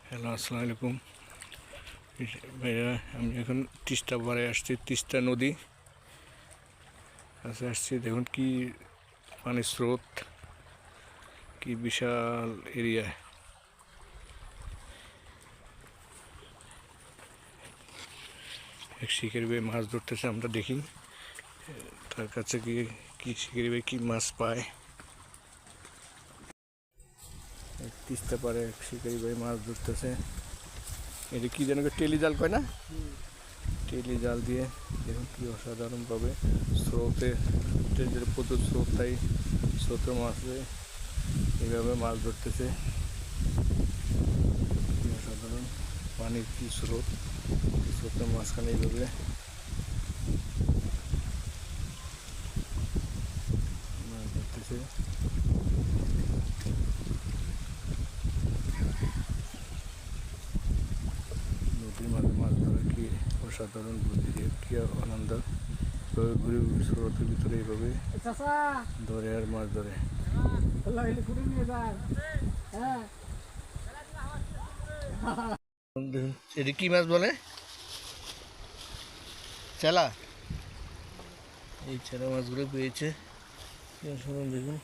Hello, আসসালামু আলাইকুম ভাইয়া। আমি এখন তিস্তা পাড়ে আসছি, তিস্তা নদী কাছে আসছি। দেখুন কি পানির স্রোত, কি বিশাল এরিয়া। এক শিকারি ভাই মাছ ধরতেছে, আমরা দেখি তার কাছে গিয়ে কি শিকারি ভাই কি মাছ পায়। তিস্তা পাড়ে এক শিকারি ভাই মাছ ধরতেছে। এটা কি যেন টেলি জাল কয় না, টেলি জাল দিয়ে। দেখুন কি অসাধারণভাবে স্রোতে প্রচুর স্রোত, তাই স্রোতের মাছে এইভাবে মাছ ধরতেছে। কি অসাধারণ পানির কি স্রোত, স্রোতের মাঝখানে এইভাবে মাছ ধরতেছে। নদীর মাঝে মাছ ধরা কি অসাধারণ বুদ্ধি, কি আনন্দ। এভাবে ঘুরে স্রোতের ভিতরে এইভাবে ধরে আর মাছ ধরে। এটি কি মাছ বলে? চেলা। এই চেলা মাছগুলো পেয়েছে। দেখুন